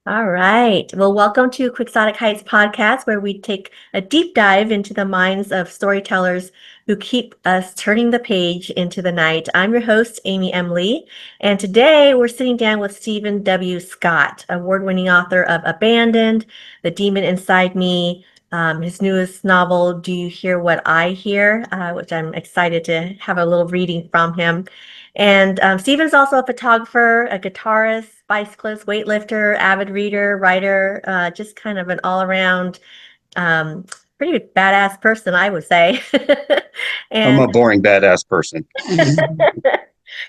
All right. Well, welcome to Quixotic Heights podcast, where we take a deep dive into the minds of storytellers who keep us turning the page into the night. I'm your host, Amy M. Lee, and today we're sitting down with Stephen W. Scott, award-winning author of Abandoned, The Demon Inside Me, his newest novel, Do You Hear What I Hear, which I'm excited to have a little reading from him. And Stephen's also a photographer, a guitarist, bicyclist, weightlifter, avid reader, writer, just kind of an all-around um, pretty badass person, I would say. I'm a And boring badass person.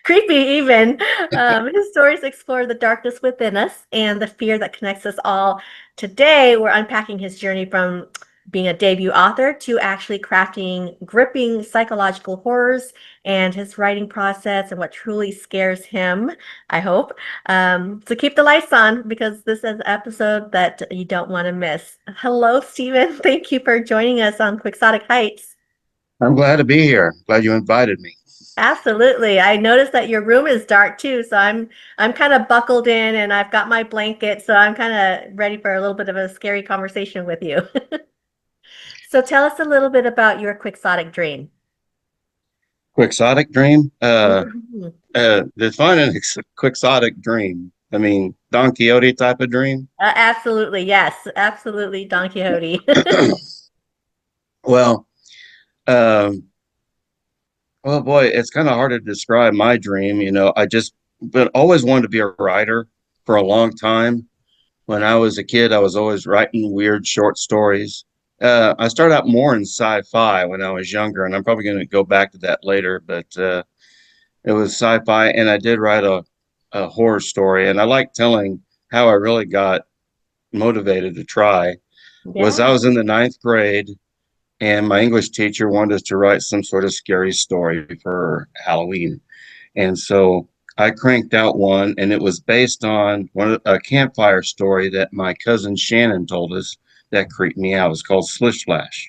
creepy even. His stories explore the darkness within us and the fear that connects us all. Today, we're unpacking his journey from being a debut author to actually crafting gripping psychological horrors and his writing process and what truly scares him, I hope. So keep the lights on because this is an episode that you don't want to miss. Hello, Stephen. Thank you for joining us on Quixotic Heights. I'm glad to be here. Glad you invited me. Absolutely. I noticed that your room is dark too, so I'm kind of buckled in and I've got my blanket, so I'm kind of ready for a little bit of a scary conversation with you. So tell us a little bit about your quixotic dream. Quixotic dream? Mhm. Define a quixotic dream. I mean, Don Quixote type of dream. Absolutely, yes, absolutely, Don Quixote. Well, um, well, boy, it's kind of hard to describe my dream. But always wanted to be a writer for a long time. When I was a kid, I was always writing weird short stories. I started out more in sci-fi when I was younger, and I'm probably going to go back to that later. But it was sci-fi, and I did write a horror story. And I like telling how I really got motivated to try. Was I Yeah. was in the ninth grade, and my English teacher wanted us to write some sort of scary story for Halloween. And so I cranked out one, and it was based on a campfire story that my cousin Shannon told us that creeped me out. It was called Slish Slash.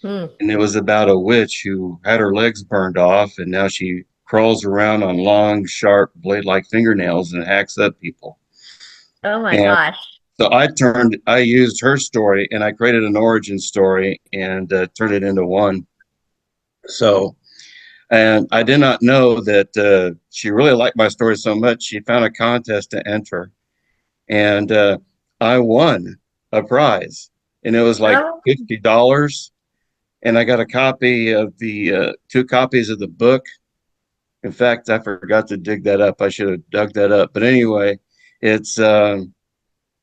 Hmm. And it was about a witch who had her legs burned off, and now she crawls around on long, sharp, blade-like fingernails and hacks up people. Oh my And gosh. so I used her story, and I created an origin story and turned it into one. So, and I did not know that she really liked my story so much. She found a contest to enter, and I won a prize, and it was like Oh, $50. And I got a copy of the two copies of the book. In fact, I forgot to dig that up. I should have dug that up. But anyway, it's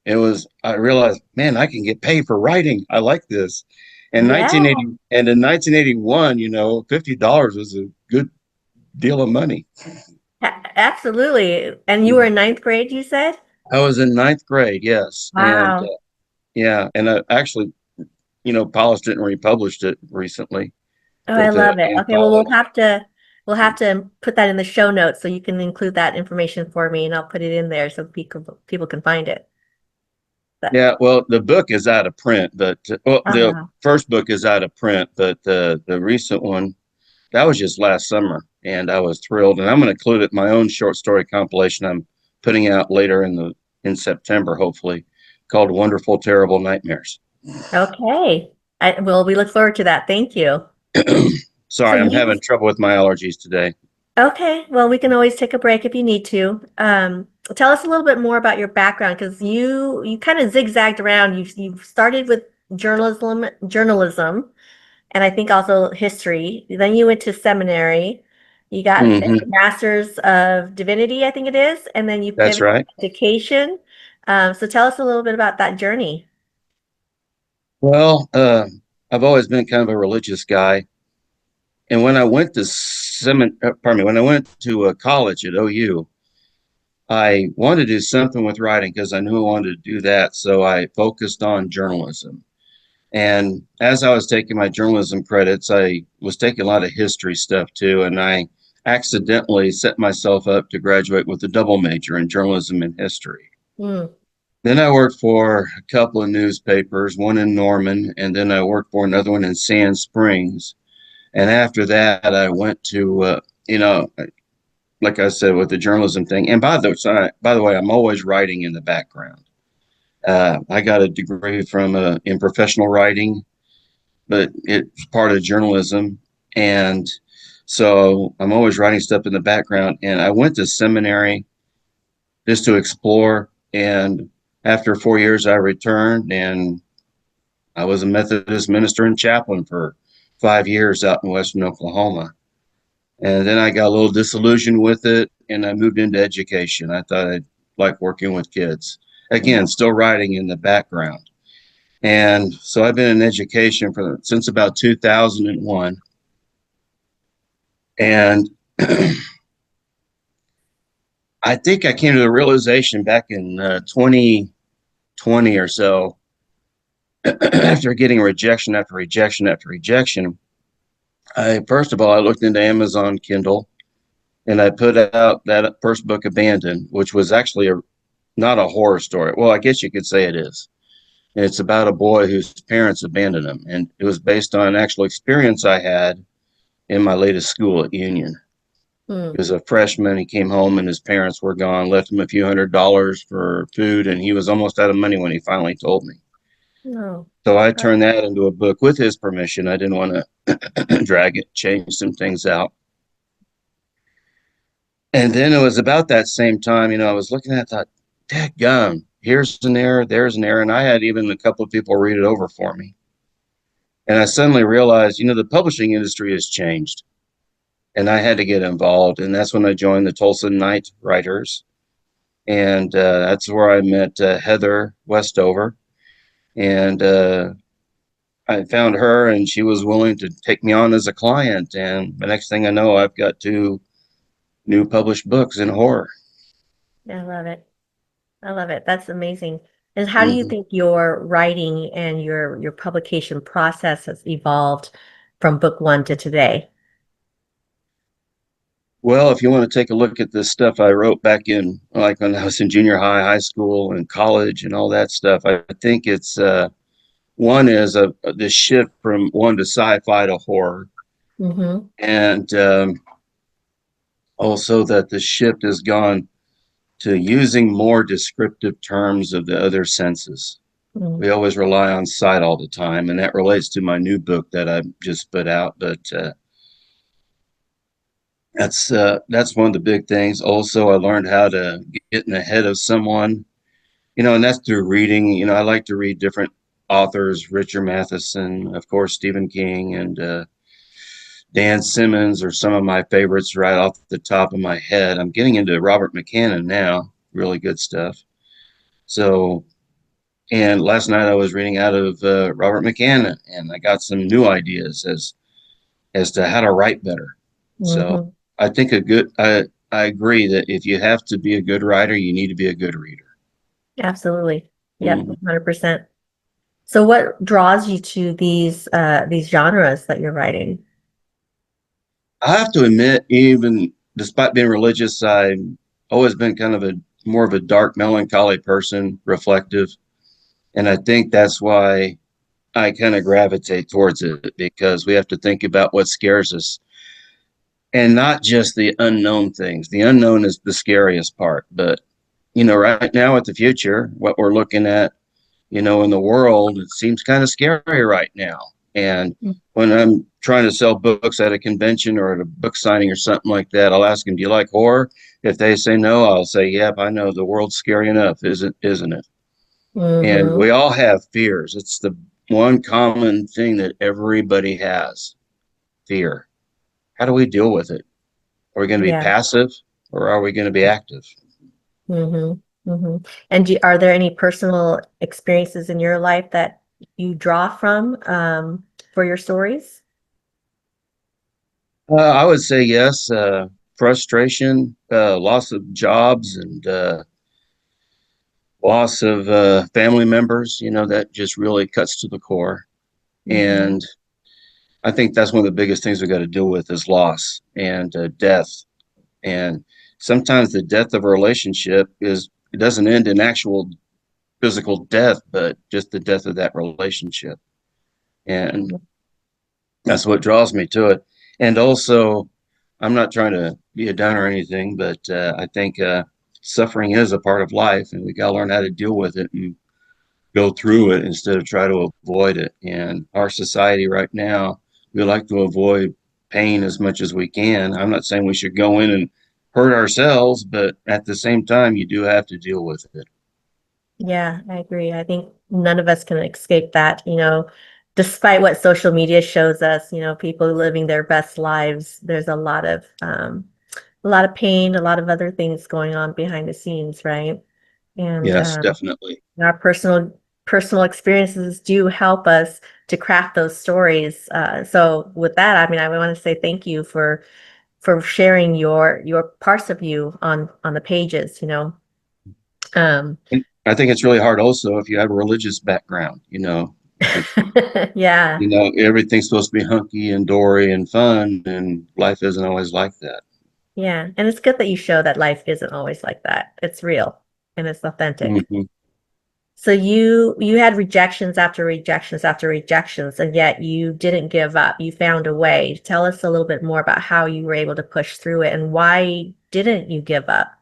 it was I realized, man, I can get paid for writing. I like this. In yeah, 1980 and in 1981, $50 was a good deal of money. absolutely. And you were in ninth grade, you said? I was in ninth grade, yes, and Wow. yeah, and I actually, polished it and republished it recently Oh, I with the love it. Okay, well, anthology. we'll have to put that in the show notes so you can include that information for me, and I'll put it in there so people can find it. But Yeah, well, the book is out of print, but the uh, first book is out of print, but the recent one that was just last summer, and I was thrilled. And I'm going to include it in my own short story compilation I'm putting out later in September, hopefully, called "Wonderful Terrible Nightmares." okay. Well, we look forward to that. Thank you. So Sorry, I'm you having trouble with my allergies today. okay? Well, we can always take a break if you need to. Tell us a little bit more about your background because you kind of zigzagged around. You started with journalism, and I think also history. Then you went to seminary. You got a Hmm. Master's of Divinity, I think it is, and then you That's pivoted right. to education. So tell us a little bit about that journey. Well, I've always been kind of a religious guy, and when I went to when I went to college at OU, I wanted to do something with writing because I knew I wanted to do that. So I focused on journalism. And as I was taking my journalism credits, I was taking a lot of history stuff too. And I accidentally set myself up to graduate with a double major in journalism and history. Hmm. Then I worked for a couple of newspapers, one in Norman, and then I worked for another one in Sand Springs. And after that, I went to, like I said, with the journalism thing. And by the way, I'm always writing in the background. I got a degree from in professional writing, but it's part of journalism. And so I'm always writing stuff in the background. And I went to seminary just to explore. And after 4 years, I returned and I was a Methodist minister and chaplain for 5 years out in Western Oklahoma. And then I got a little disillusioned with it and I moved into education. I thought I'd like working with kids. Again, still writing in the background. And so I've been in education since about 2001. And I think I came to the realization back in 2020 or so, after getting rejection after rejection after rejection. First of all, I looked into Amazon Kindle and I put out that first book, Abandoned, which was actually not a horror story. Well, I guess you could say it is. It's about a boy whose parents abandoned him. And it was based on an actual experience I had in my latest school at Union. He was a freshman. He came home and his parents were gone, left him a few $100s for food. And he was almost out of money when he finally told me. No. So I turned that into a book with his permission. I didn't want to drag it, change some things out. And then it was about that same time, I was looking at it, I thought, dadgum, here's an error, there's an error. And I had even a couple of people read it over for me. And I suddenly realized, the publishing industry has changed. And I had to get involved. And that's when I joined the Tulsa Night Writers. And that's where I met Heather Westover. And I found her and she was willing to take me on as a client. And the next thing I know, I've got 2 new published books in horror. I love it. I love it. That's amazing. And how do you Mm-hmm. think your writing and your publication process has evolved from book one to today? Well, if you want to take a look at this stuff I wrote back in, like when I was in junior high, high school, and college, and all that stuff, I think it's one is the shift from one to sci-fi to horror, Mm-hmm. and also that the shift has gone to using more descriptive terms of the other senses. Mm-hmm. We always rely on sight all the time, and that relates to my new book that I just put out. But that's one of the big things. Also, I learned how to get in the head of someone, and that's through reading. I like to read different authors, Richard Matheson, of course, Stephen King, and Dan Simmons are some of my favorites right off the top of my head. I'm getting into Robert McCannon now, really good stuff. So, and last night I was reading out of Robert McCannon, and I got some new ideas as to how to write better. So, Mm-hmm. I think I agree that if you have to be a good writer, you need to be a good reader. Absolutely. Yep, Mm-hmm. 100%. So what draws you to these genres that you're writing? I have to admit, even despite being religious, I've always been kind of a more of a dark, melancholy person, reflective. And I think that's why I kind of gravitate towards it, because we have to think about what scares us and not just the unknown things. The unknown is the scariest part. But, right now at the future, what we're looking at, in the world, it seems kind of scary right now. And when I'm trying to sell books at a convention or at a book signing or something like that, I'll ask them, do you like horror? If they say no, I'll say, yep, I know the world's scary enough, isn't it? And Mm-hmm. we all have fears. It's the one common thing that everybody has, fear. How do we deal with it? Are we going to be Yeah. passive or are we going to be active? Mm-hmm. Mm-hmm. And are there any personal experiences in your life that you draw from for your stories? I would say yes. Frustration, loss of jobs, and loss of family members, that just really cuts to the core. Mm-hmm. And I think that's one of the biggest things we got to deal with is loss and death. And sometimes the death of a relationship it doesn't end in actual physical death, but just the death of that relationship. And that's what draws me to it. And also, I'm not trying to be a downer or anything, but I think suffering is a part of life, and we got to learn how to deal with it and go through it instead of try to avoid it. And our society right now, we like to avoid pain as much as we can. I'm not saying we should go in and hurt ourselves, but at the same time, you do have to deal with it. Yeah, I agree. I think none of us can escape that, despite what social media shows us, people living their best lives, there's a lot of pain, a lot of other things going on behind the scenes, right? And Yes, definitely. our personal experiences do help us to craft those stories. So with that, I mean, I want to say thank you for sharing your parts of you on the pages. Um, And I think it's really hard also if you have a religious background, if yeah, everything's supposed to be hunky and dory and fun, and life isn't always like that. yeah, and it's good that you show that life isn't always like that. It's real and it's authentic. Hmm. So you had rejections after rejections after rejections, and yet you didn't give up. You found a way. Tell us a little bit more about how you were able to push through it and why didn't you give up?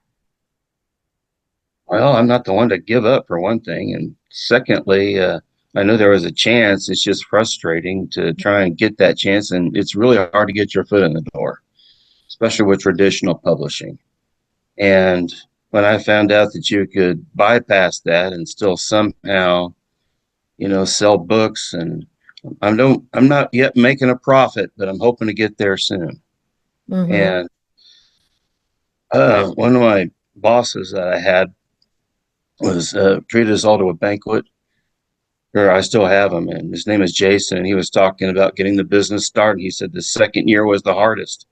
Well, I'm not the one to give up for one thing, and secondly, I know there was a chance. It's just frustrating to try and get that chance, and it's really hard to get your foot in the door, especially with traditional publishing. And when I found out that you could bypass that and still somehow, sell books, and I'm not yet making a profit, but I'm hoping to get there soon. Mm-hmm. And one of my bosses that I had was treated us all to a banquet, or I still have him, and his name is Jason. And he was talking about getting the business started. He said the second year was the hardest.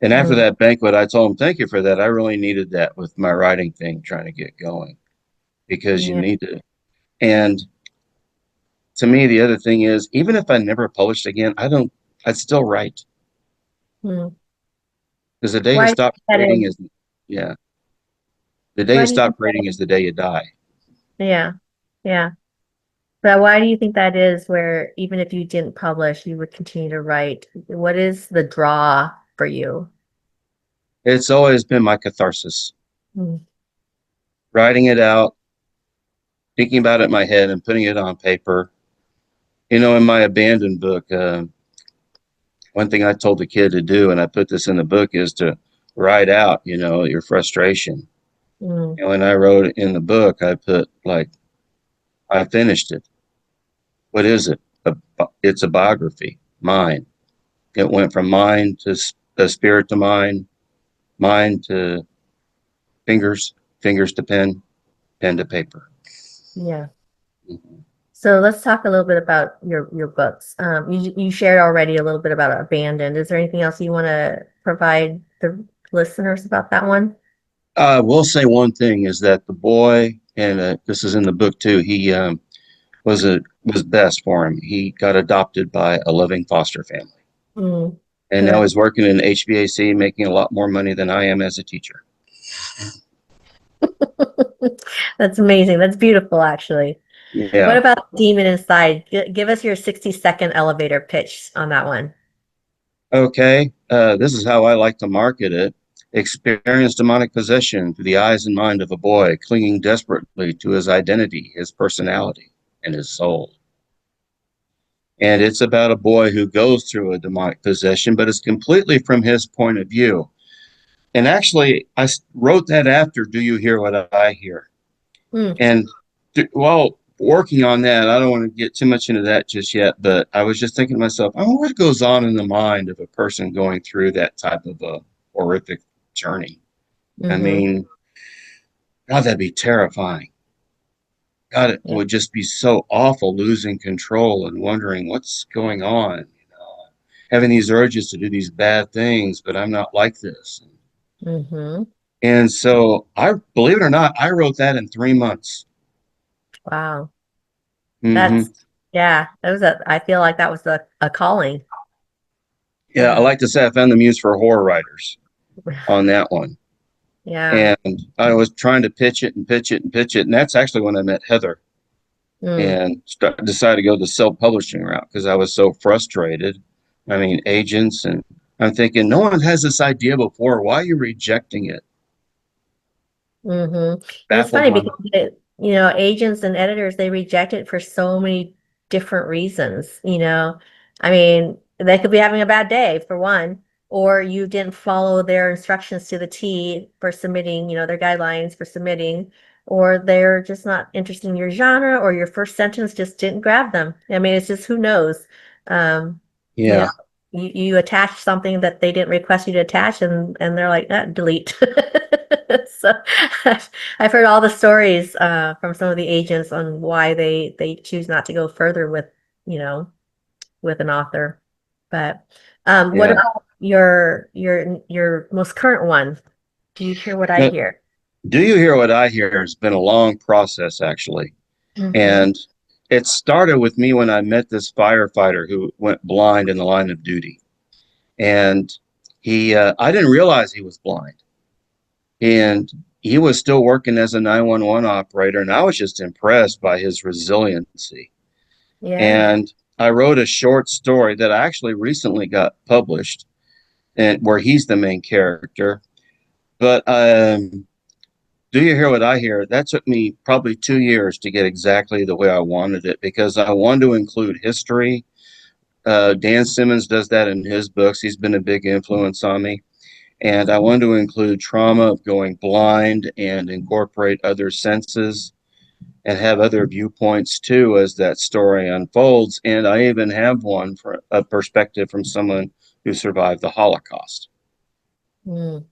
And after Mm-hmm. that banquet, I told him, "Thank you for that. I really needed that with my writing thing, trying to get going, because you Yeah. need to." And to me, the other thing is, even if I never published again, I'd still write, Mm. because the day you Why do you stop think that writing is? is, yeah, the day you Why do you stop think writing is the day you die. Yeah, yeah. But why do you think that is where even if you didn't publish, you would continue to write? What is the draw for you? It's always been my catharsis, Mm. writing it out, thinking about it in my head and putting it on paper. In my abandoned book, one thing I told the kid to do, and I put this in the book, is to write out, your frustration. Mm. And when I wrote it in the book, I put like, I finished it. What is it? It's a biography, mine. It went from mind to spirit to mind to fingers, fingers to pen, pen to paper. Yeah. So let's talk a little bit about your books. You shared already a little bit about Abandoned. Is there anything else you want to provide the listeners about that one? I will say one thing is that the boy, and this is in the book too, he was best for him. He got adopted by a loving foster family. Mm. And now Good. he's working in HVAC, making a lot more money than I am as a teacher. That's amazing. That's beautiful, actually. What Yeah. about Demon Inside? Give us your 60-second elevator pitch on that one. Okay. This is how I like to market it. Experience demonic possession through the eyes and mind of a boy clinging desperately to his identity, his personality, and his soul. And it's about a boy who goes through a demonic possession, but it's completely from his point of view. And actually, wrote that after Do You Hear What I Hear? Mm. And while working on that, I don't want to get too much into that just yet, but I was just thinking to myself, I wonder what goes on in the mind of a person going through that type of a horrific journey. I Mm-hmm. mean, God, that'd be terrifying. God, it Yeah. would just be so awful losing control and wondering what's going on, having these urges to do these bad things, but I'm not like this. Mm-hmm. And so I believe it or not, I wrote that in 3 months. Wow. Hmm. That's yeah, I feel like that was a calling. Yeah, I Uh, like to say I found the muse for horror writers on that one. yeah. And I was trying to pitch it and pitch it and pitch it. And that's actually when I met Heather Mm. and decided to go the self-publishing route because I was so frustrated. I mean, agents, and I'm thinking, no one has this idea before. Why are you rejecting it? Mm-hmm. And it's Baffled funny my because mind. agents and editors, they reject it for so many different reasons, I mean, they could be having a bad day for one, or you didn't follow their instructions to the T for submitting, their guidelines for submitting, or they're just not interested in your genre, or your first sentence just didn't grab them. I mean, it's just who knows. Um, you know, Yeah. you attach something that they didn't request you to attach, and they're like, delete. So I've heard all the stories from some of the agents on why they choose not to go further with, you know, with an author. But what Yeah. about your most current one? Do you hear what I Now, hear? do you hear what I hear? It's been a long process, actually. Hmm. And it started with me when I met this firefighter who went blind in the line of duty. And I didn't realize he was blind. And he was still working as a 911 operator. And I was just impressed by his resiliency. Yeah. And I wrote a short story that I actually recently got published, and where he's the main character. But do you hear what I hear? That took me probably 2 years to get exactly the way I wanted it, because I wanted to include history. Dan Simmons does that in his books. He's been a big influence on me. And I wanted to include trauma of going blind and incorporate other senses and have other viewpoints too as that story unfolds. And I even have one for a perspective from someone who survived the Holocaust Mm.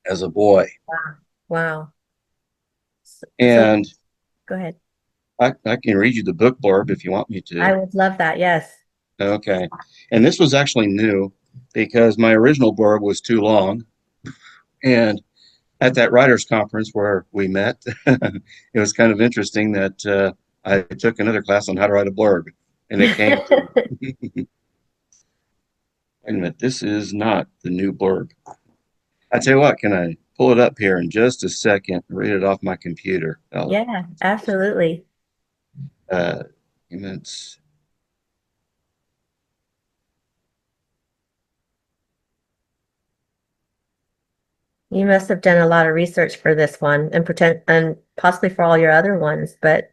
as a boy. Wow. Wow. So And go ahead. I can read you the book blurb if you want me I to. would love that. Yes. Okay. And this was actually new because my original blurb was too long. And at that writers conference where we met, it was kind of interesting that I took another class on how to write a blurb, and it came to wait a minute, this is not the new blurb. I tell you what, can I pull it up here in just a second, read it off my computer? Yeah, absolutely. Uh, it's, You must have done a lot of research for this one and pretend and possibly for all your other ones, but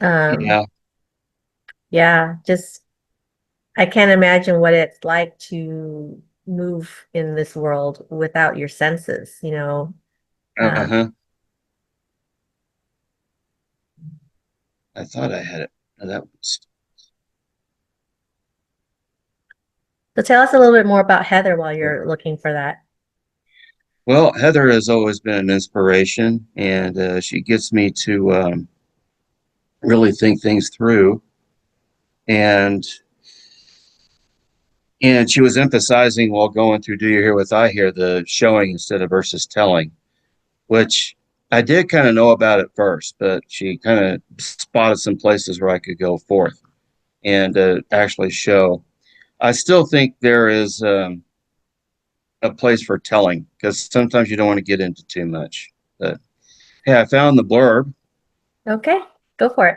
um yeah, yeah, just I can't imagine what it's like to move in this world without your senses. Uh, uh-huh. I thought I had it. That was, so tell us a little bit more about Heather while you're looking for that. well, Heather has always been an inspiration, and she gets me to really think things through. And And she was emphasizing while going through Do You Hear What I Hear, the showing instead of versus telling, which I did kind of know about at first, but she kind of spotted some places where I could go forth and actually show. I still think there is a place for telling, because sometimes you don't want to get into too much. But hey, I found the blurb. Okay, go for it.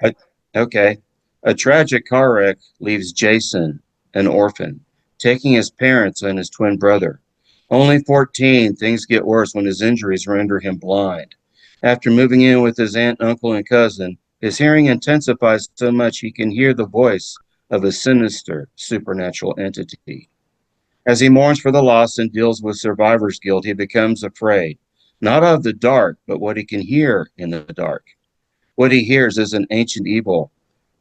Uh, okay. A tragic car wreck leaves Jason an orphan, taking his parents and his twin brother. Only 14, things get worse when his injuries render him blind. After moving in with his aunt, uncle, and cousin, his hearing intensifies so much he can hear the voice of a sinister supernatural entity. As he mourns for the loss and deals with survivor's guilt, he becomes afraid, not of the dark, but what he can hear in the dark. What he hears is an ancient evil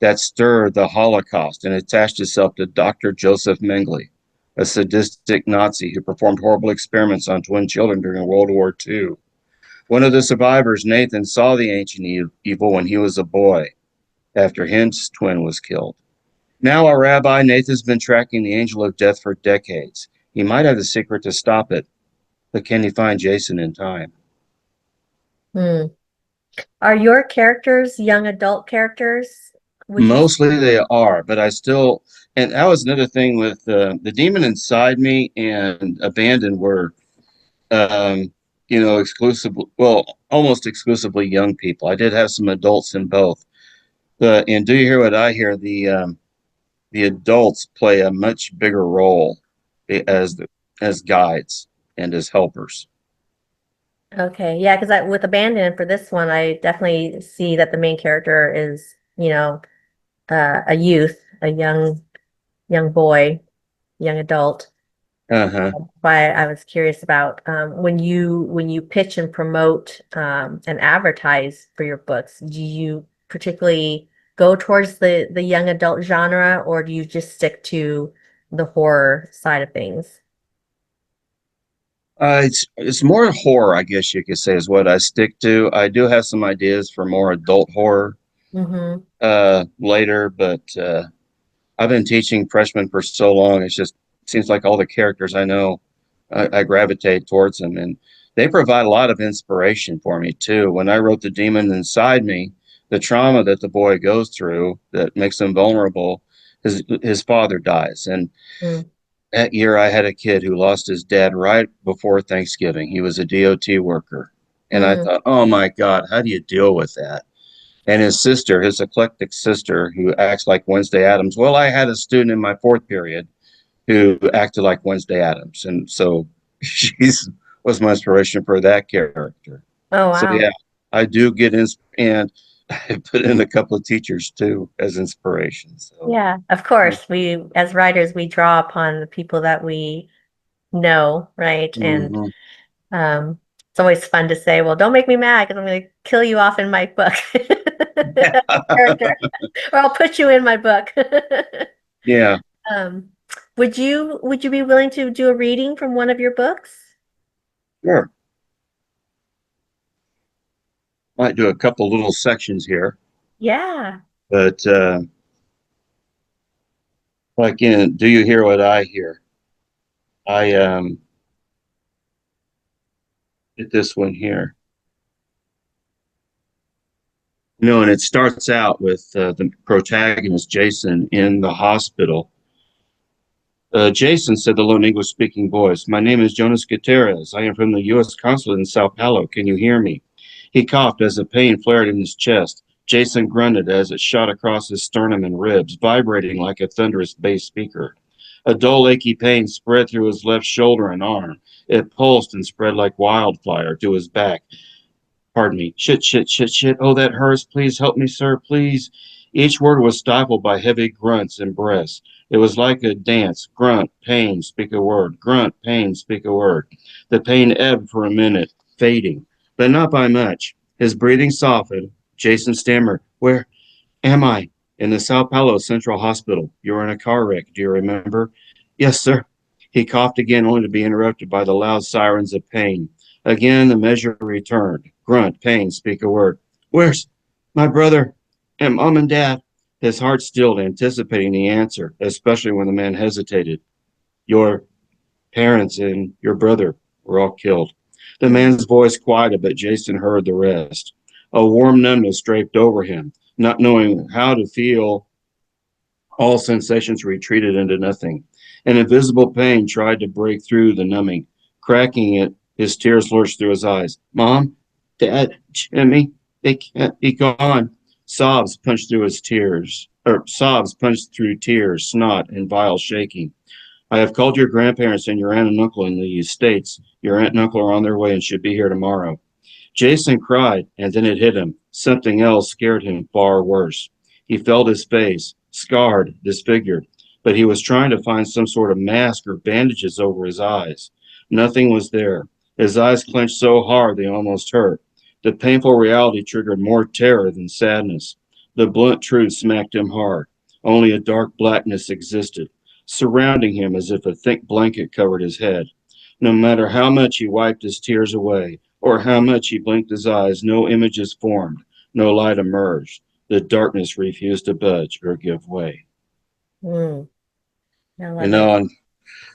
that stirred the Holocaust and attached itself to Dr. Joseph Mengele, a sadistic Nazi who performed horrible experiments on twin children during World War II. One of the survivors, Nathan, saw the ancient evil when he was a boy after his twin was killed. Now, a rabbi, Nathan's been tracking the angel of death for decades. He might have the secret to stop it, but can he find Jason in time? Hmm. Are your characters young adult characters? Would you? Mostly they are, but I still, and that was another thing with the demon inside me and abandoned were, um, exclusively, well, almost exclusively young people. I did have some adults in both, but and do you hear what I hear? The adults play a much bigger role as the as guides and as helpers. Okay, yeah, because with Abandon for this one, I definitely see that the main character is, a youth, a young boy, young adult. Uh-huh. Why I was curious about when you pitch and promote and advertise for your books, do you particularly go towards the young adult genre, or do you just stick to the horror side of things? It's more horror, I guess you could say, is what I stick to. I do have some ideas for more adult horror Mm-hmm. later, but I've been teaching freshmen for so long. It's just seems like all the characters I know, I gravitate towards them, and they provide a lot of inspiration for me too. When I wrote The Demon Inside Me, the trauma that the boy goes through that makes him vulnerable, his father dies, and Mm. that year I had a kid who lost his dad right before Thanksgiving. He was a DOT worker, and I Mm. thought, oh my God, how do you deal with that? And his sister, his eclectic sister, who acts like Wednesday Adams. Well, I had a student in my fourth period who acted like Wednesday Adams, and so she's was my inspiration for that character. Oh, So wow. yeah, I do get in, and I put in a couple of teachers too as inspiration. So Yeah, of course. We, as writers, we draw upon the people that we know, right? And mhm. um, it's always fun to say, well, don't make me mad because I'm going to kill you off in my book. Character. Or I'll put you in my book. Yeah, Um, would you be willing to do a reading from one of your books? sure. Might do a couple little sections here, Yeah. but like in "Do You Hear What I Hear?" I get this one here. And it starts out with the protagonist, Jason, in the hospital. Jason, said the lone English speaking voice, my name is Jonas Gutierrez. I am from the U.S. consulate in Sao Paulo. Can you hear me? He coughed as the pain flared in his chest. Jason grunted as it shot across his sternum and ribs, vibrating like a thunderous bass speaker. A dull, achy pain spread through his left shoulder and arm. It pulsed and spread like wildfire to his back. Pardon me. Shit, shit, shit, shit. Oh, that hurts. Please help me, sir. Please. Each word was stifled by heavy grunts and breaths. It was like a dance. Grunt, pain, speak a word. Grunt, pain, speak a word. The pain ebbed for a minute, fading, but not by much. His breathing softened. Jason stammered, where am I? In the Sao Paulo Central Hospital. You were in a car wreck. Do you remember? Yes, sir. He coughed again, only to be interrupted by the loud sirens of pain. Again, the measure returned. Grunt, pain, speak a word. Where's my brother and mom and dad? His heart stilled, anticipating the answer, especially when the man hesitated. Your parents and your brother were all killed. The Mm. man's voice quieted, but Jason heard the rest. A warm numbness draped over him. Not knowing how to feel, all sensations retreated into nothing. An invisible pain tried to break through the numbing. Cracking it, his tears lurched through his eyes. Mom, Dad, Jimmy, they can't be gone. Sobs punched through tears, snot, and vile shaking. I have called your grandparents and your aunt and uncle in the States. Your aunt and uncle are on their way and should be here tomorrow. Jason cried, and then it hit him. Something else scared him far worse. He felt his face, scarred, disfigured, but he was trying to find some sort of mask or bandages over his eyes. Nothing was there. His eyes clenched so hard they almost hurt. The painful reality triggered more terror than sadness. The blunt truth smacked him hard. Only a dark blackness existed, surrounding him as if a thick blanket covered his head. No matter how much he wiped his tears away, or how much he blinked his eyes, no images formed, no light emerged. The darkness refused to budge or give way. Mm. I You love it. know, and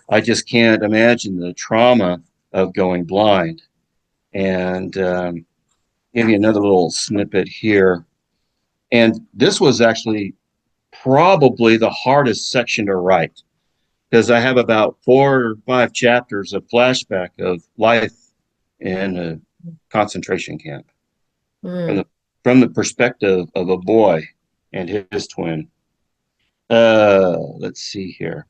I just can't imagine the trauma of going blind. And give you another little snippet here. And this was actually probably the hardest section to write because I have about 4 or 5 chapters of flashback of life in a concentration camp from Mm. the perspective of a boy and his twin. Let's see here.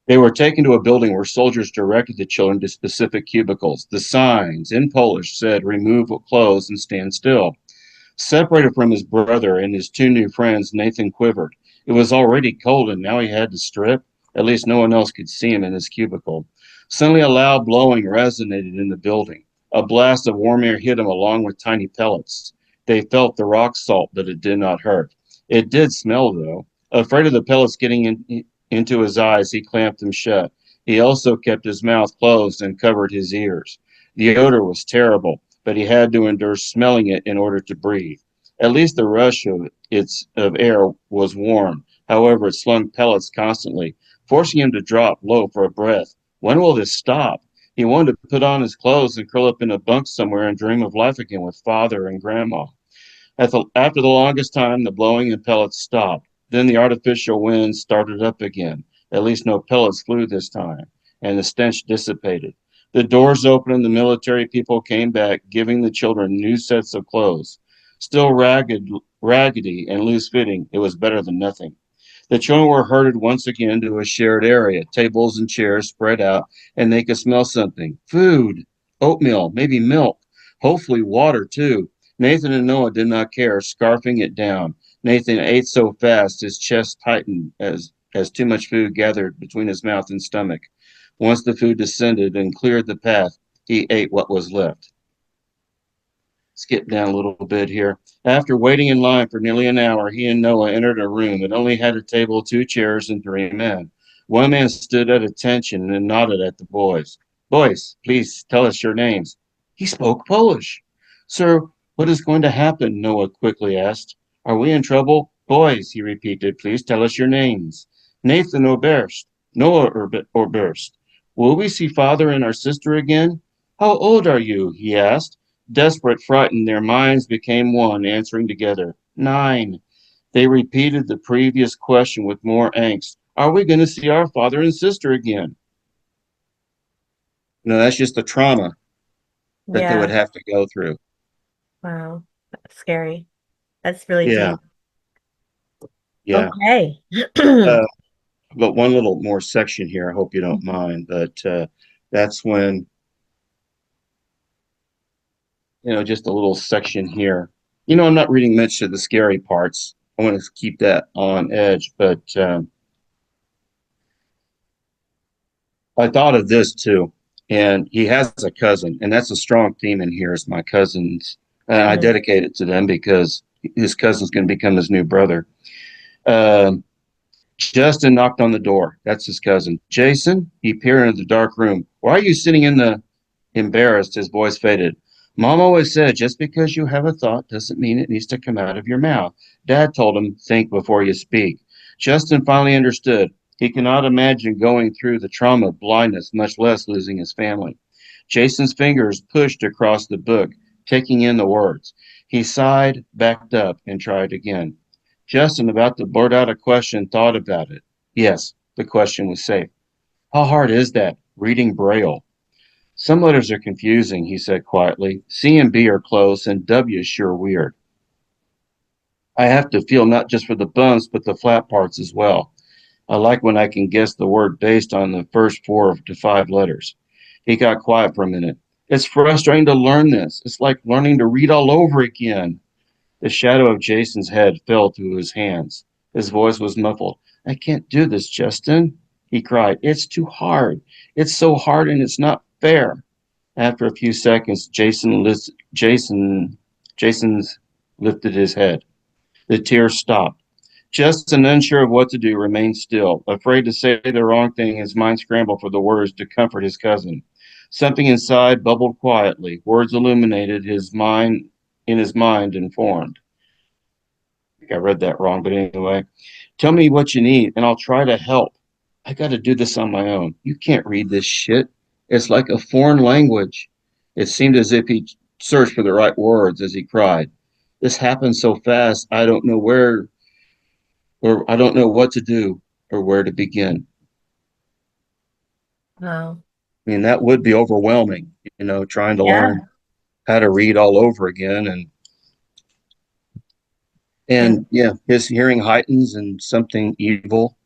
They were taken to a building where soldiers directed the children to specific cubicles. The signs in Polish said, remove clothes and stand still. Separated from his brother and his two new friends, Nathan quivered. It was already cold and now he had to strip. At least no one else could see him in his cubicle. Suddenly a loud blowing resonated in the building. A blast of warm air hit him along with tiny pellets. They felt the rock salt, but it did not hurt. It did smell, though. Afraid of the pellets getting into his eyes, he clamped them shut. He also kept his mouth closed and covered his ears. The odor was terrible, but he had to endure smelling it in order to breathe. At least the rush of air was warm. However, it slung pellets constantly, forcing him to drop low for a breath. When will this stop? He wanted to put on his clothes and curl up in a bunk somewhere and dream of life again with father and grandma. After the longest time, the blowing and pellets stopped. Then the artificial wind started up again. At least no pellets flew this time, and the stench dissipated. The doors opened and the military people came back, giving the children new sets of clothes. Still raggedy and loose-fitting, it was better than nothing. The children were herded once again to a shared area, tables and chairs spread out, and they could smell something. Food, oatmeal, maybe milk, hopefully water too. Nathan and Noah did not care, scarfing it down. Nathan ate so fast his chest tightened as too much food gathered between his mouth and stomach. Once the food descended and cleared the path, he ate what was left. Skip down a little bit here. After waiting in line for nearly an hour, he and Noah entered a room that only had a table, two chairs, and three men. One man stood at attention and nodded at the boys. Boys, please tell us your names. He spoke Polish. Sir, what is going to happen? Noah quickly asked. Are we in trouble? Boys, he repeated, please tell us your names. Nathan Oberst, Noah Oberst. Will we see father and our sister again? How old are you? He asked. Desperate, frightened, their minds became one, answering together. 9. They repeated the previous question with more angst. Are we going to see our father and sister again? No, that's just the trauma that they would Yeah. have to go through. Wow. That's scary. That's really Yeah, deep. yeah. Okay. Uh, but one little more section here. I hope you don't mind, but that's when, just a little section here. I'm not reading much of the scary parts. I want to keep that on edge, but I thought of this too. And he has a cousin, and that's a strong theme in here is my cousins. And I Mhm. dedicate it to them because his cousin's going to become his new brother. Um, Justin knocked on the door. That's his cousin. Jason, he peered into the dark room. Why are you sitting in the embarrassed? His voice faded. Mom always said, just because you have a thought doesn't mean it needs to come out of your mouth. Dad told him, think before you speak. Justin finally understood. He cannot imagine going through the trauma of blindness, much less losing his family. Jason's fingers pushed across the book, taking in the words. He sighed, backed up, and tried again. Justin, about to blurt out a question, thought about it. Yes, the question was safe. How hard is that, reading Braille? Some letters are confusing, he said quietly. C and B are close, and W is sure weird. I have to feel not just for the bumps, but the flat parts as well. I like when I can guess the word based on the first 4 to 5 letters. He got quiet for a minute. It's frustrating to learn this. It's like learning to read all over again. The shadow of Jason's head fell to his hands. His voice was muffled. I can't do this, Justin, he cried. It's too hard. It's so hard and it's not fair. After a few seconds, Jason's lifted his head. The tears stopped. Justin, unsure of what to do, remained still. Afraid to say the wrong thing, his mind scrambled for the words to comfort his cousin. Something inside bubbled quietly. Words illuminated his mind and formed. I think I read that wrong, but anyway. Tell me what you need, and I'll try to help. I got to do this on my own. You can't read this shit. It's like a foreign language. It seemed as if he searched for the right words as he cried. This happened so fast, I don't know what to do or where to begin. Wow. I mean, that would be overwhelming, trying to Yeah. learn how to read all over again. And And yeah, his hearing heightens and something evil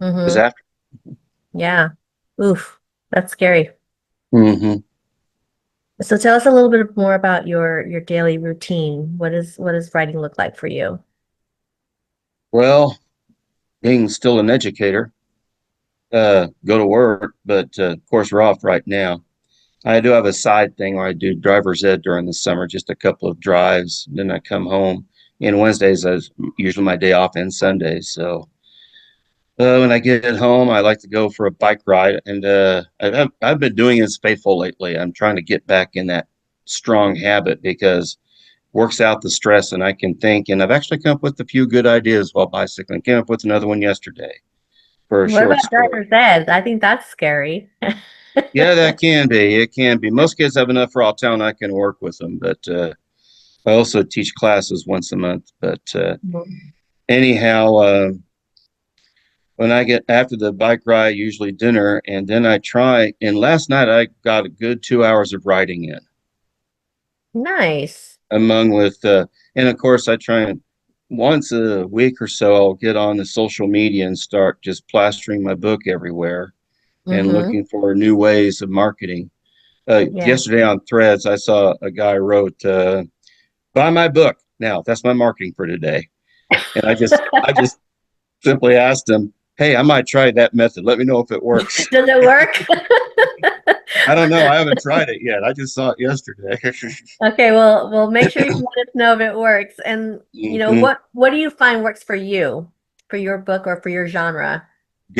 is hmm after. Yeah. Oof, that's scary. Hmm. So tell us a little bit more about your daily routine. What does writing look like for you? Well, being still an educator, go to work, but of course we're off right now. I do have a side thing where I do driver's ed during the summer, just a couple of drives. Then I come home. And Wednesdays is usually my day off, and Sundays. So when I get home, I like to go for a bike ride, and I've been doing this faithful lately. I'm trying to get back in that strong habit because works out the stress, and I can think. And I've actually come up with a few good ideas while bicycling. Came up with another one yesterday for a What short about story. driver's ed? I think that's scary. Yeah, that can be. It can be. Most kids have enough raw talent I can work with them, but I also teach classes once a month. But anyhow, when I get after the bike ride, usually dinner, and then I try. And last night I got a good 2 hours of writing in, Nice. among with, and of course I try and once a week or so I'll get on the social media and start just plastering my book everywhere and Mm-hmm. looking for new ways of marketing. Yeah. Yesterday on Threads, I saw a guy wrote, "Buy my book now." That's my marketing for today. And I just simply asked him, "Hey, I might try that method. Let me know if it works." Does it work? I don't know. I haven't tried it yet. I just saw it yesterday. Okay, well, make sure you let us know if it works. And Mhm. what do you find works for your book or for your genre?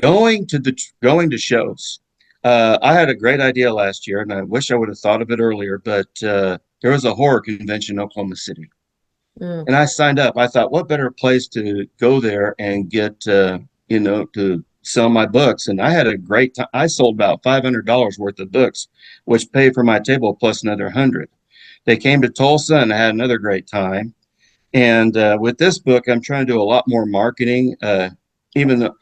Going to shows. I had a great idea last year, and I wish I would have thought of it earlier. But there was a horror convention in Oklahoma City, Mm, and I signed up. I thought, what better place to go there and get, to sell my books? And I had a great time. I sold about $500 worth of books, which paid for my table plus another 100. They came to Tulsa, and I had another great time. And with this book, I'm trying to do a lot more marketing. Even though,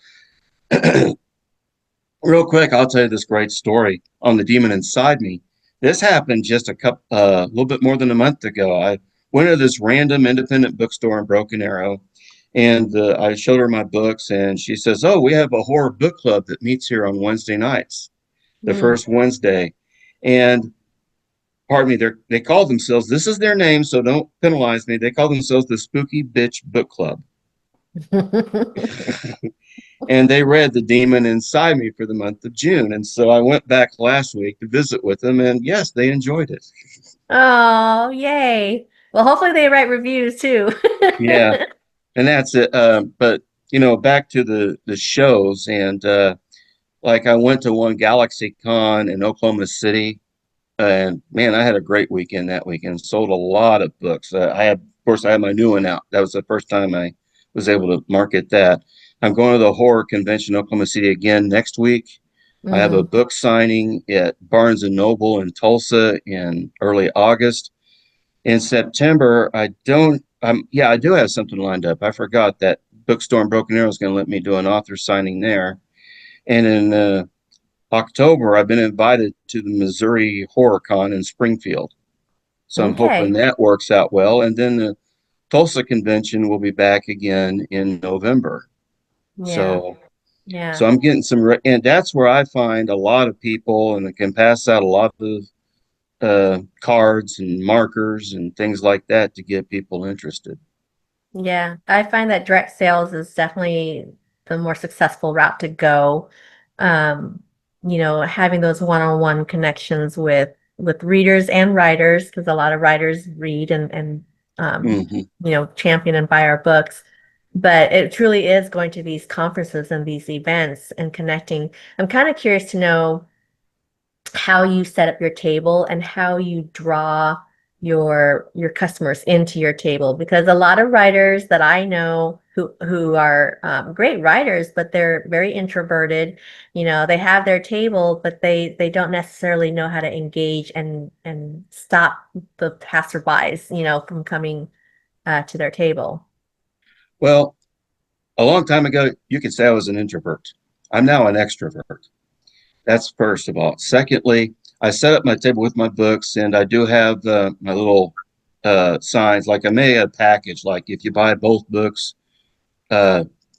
real quick, I'll tell you this great story on the demon inside me. This happened just a little bit more than a month ago. I went to this random independent bookstore in Broken Arrow, and I showed her my books, and she says, "Oh, we have a horror book club that meets here on Wednesday nights, the mm. first Wednesday." And pardon me, they call themselves, this is their name, so don't penalize me. They call themselves the Spooky Bitch Book Club. And they read The Demon Inside Me for the month of June. And so I went back last week to visit with them, and yes, they enjoyed it. Oh, yay. Well, hopefully they write reviews too. Yeah, and that's it. But back to the shows, and like I went to one Galaxy Con in Oklahoma City, and man, I had a great weekend that weekend. Sold a lot of books. Of course, I had my new one out. That was the first time I was able to market that. I'm going to the horror convention in Oklahoma City again next week. I have a Mm, book signing at Barnes and Noble in Tulsa in early August. In September, I do have something lined up. I forgot that bookstore in Broken Arrow is going to let me do an author signing there. And in October, I've been invited to the Missouri Horror Con in Springfield. So I'm hoping okay. that works out well. And then the Tulsa convention will be back again in November. Yeah. So Yeah. so I'm getting and that's where I find a lot of people, and I can pass out a lot of cards and markers and things like that to get people interested. Yeah, I find that direct sales is definitely the more successful route to go. Um, having those one-on-one connections with readers and writers, because a lot of writers read and Hmm. champion and buy our books. But it truly is going to these conferences and these events and connecting. I'm kind of curious to know how you set up your table and how you draw your customers into your table, because a lot of writers that I know who are great writers, but they're very introverted. They have their table, but they don't necessarily know how to engage and stop the passerbys, from coming to their table. Well, a long time ago, you could say I was an introvert. I'm now an extrovert. That's first of all. Secondly, I set up my table with my books, and I do have my little signs. Like I made a package. Like if you buy both books,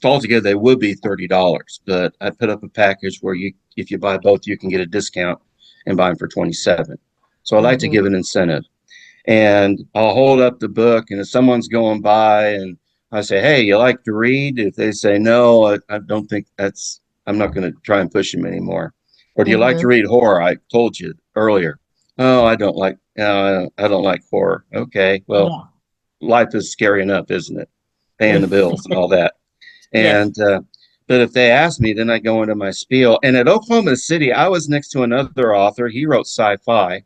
altogether they would be $30, but I put up a package where if you buy both, you can get a discount and buy them for 27. So I like to Mm-hmm. give an incentive, and I'll hold up the book, and if someone's going by and I say, "Hey, you like to read?" If they say no, I don't think that's. I'm not going to try and push them anymore. Or do you like to Mm-hmm. read horror? I told you earlier. Oh, I don't like. I don't like horror. Okay, well, Yeah. life is scary enough, isn't it? Paying the bills and all that. Yes. And but if they ask me, then I go into my spiel. And at Oklahoma City, I was next to another author. He wrote sci-fi.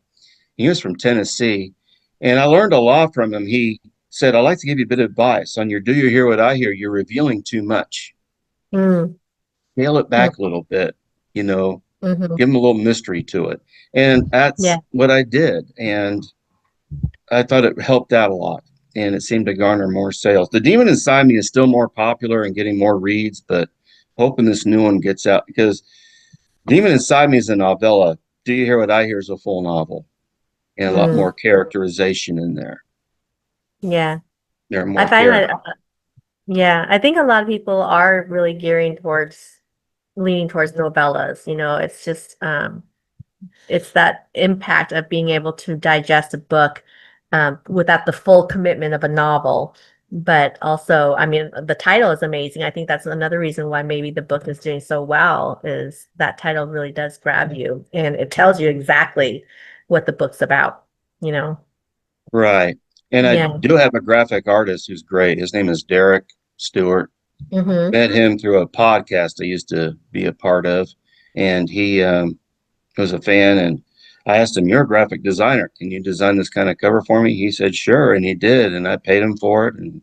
He was from Tennessee, and I learned a lot from him. He said, "I'd like to give you a bit of advice on your Do You Hear What I Hear? You're revealing too much. Mm-hmm. Scale it back a little bit. You know, Mm-hmm. give them a little mystery to it." And Yeah. that's what I did. And I thought it helped out a lot, and it seemed to garner more sales. The Demon Inside Me is still more popular and getting more reads, but hoping this new one gets out, because Demon Inside Me is a novella. Do You Hear What I Hear is a full novel, and a lot Mm. more characterization in there. Yeah. There are I more find that, characters. yeah, I think a lot of people are really leaning towards novellas. It's just, it's that impact of being able to digest a book without the full commitment of a novel. But also, I mean, the title is amazing. I think that's another reason why maybe the book is doing so well, is that title really does grab you and it tells you exactly what the book's about, you know? Right. And I Yeah. do have a graphic artist who's great. His name is Derek Stewart. Mm-hmm. Met him through a podcast I used to be a part of, and he was a fan. And I asked him, "You're a graphic designer. Can you design this kind of cover for me?" He said, "Sure," and he did. And I paid him for it and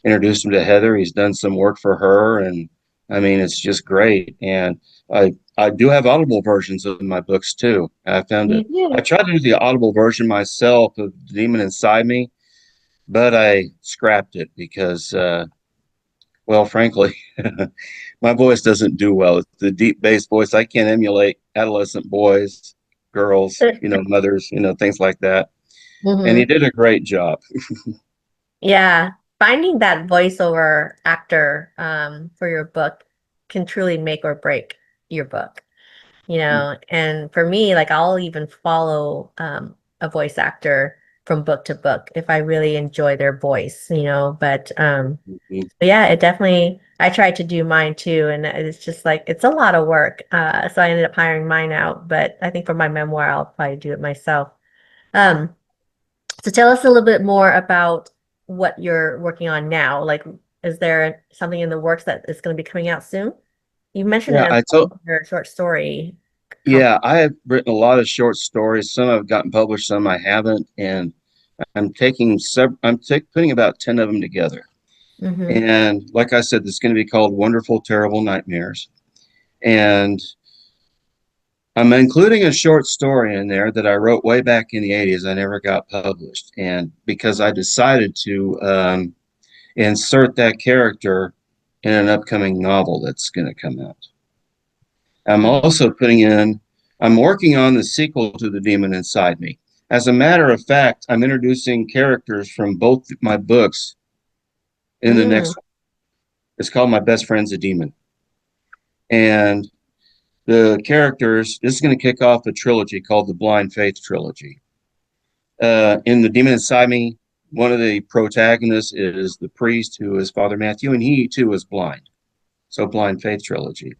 introduced him to Heather. He's done some work for her, and I mean, it's just great. And I do have audible versions of my books too. I found You it. I do. tried to do the audible version myself of Demon Inside Me, but I scrapped it because, well, frankly, my voice doesn't do well. It's the deep bass voice. I can't emulate adolescent boys, girls, mothers, things like that. And he Mm-hmm. did a great job. Yeah. Finding that voiceover actor for your book can truly make or break your book. And for me, like I'll even follow a voice actor from book to book if I really enjoy their voice. But yeah, it definitely I tried to do mine too, and it's just like it's a lot of work. So I ended up hiring mine out, but I think for my memoir I'll probably do it myself. Um, so tell us a little bit more about what you're working on now. Like, is there something in the works that is going to be coming out soon? You mentioned Yeah, an I told. your short story comp. Yeah, I have written a lot of short stories. Some have gotten published, some I haven't, and putting about 10 of them together. Mm-hmm. And like I said, this is going to be called Wonderful Terrible Nightmares. And I'm including a short story in there that I wrote way back in the 80s. I never got published. And because I decided to insert that character in an upcoming novel that's going to come out. I'm also I'm working on the sequel to The Demon Inside Me. As a matter of fact, I'm introducing characters from both my books in the Mm-hmm. next one. It's called My Best Friend's a Demon. And the characters, this is going to kick off a trilogy called the Blind Faith Trilogy. In The Demon Inside Me, one of the protagonists is the priest who is Father Matthew, and he too is blind. So, Blind Faith Trilogy.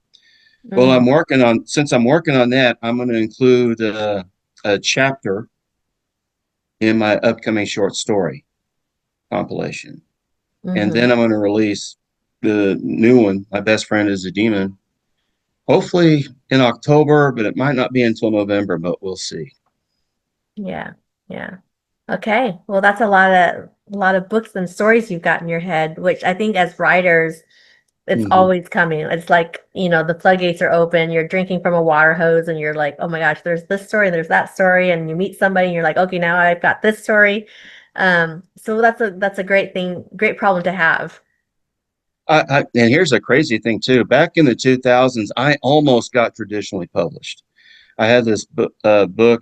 Well, Mm-hmm. since I'm working on that, I'm going to include a chapter in my upcoming short story compilation. And Mm-hmm. then I'm going to release the new one, My Best Friend is a Demon, hopefully in October, but it might not be until November, but we'll see. Yeah. Yeah. Okay. Well, that's a lot of books and stories you've got in your head, which I think as writers, it's Mm-hmm. always coming. It's like, the floodgates are open, you're drinking from a water hose and you're like, oh my gosh, there's this story, there's that story, and you meet somebody and you're like, okay, now I've got this story. So that's a great thing, great problem to have. And here's a crazy thing too. Back in the 2000s, I almost got traditionally published. I had this book.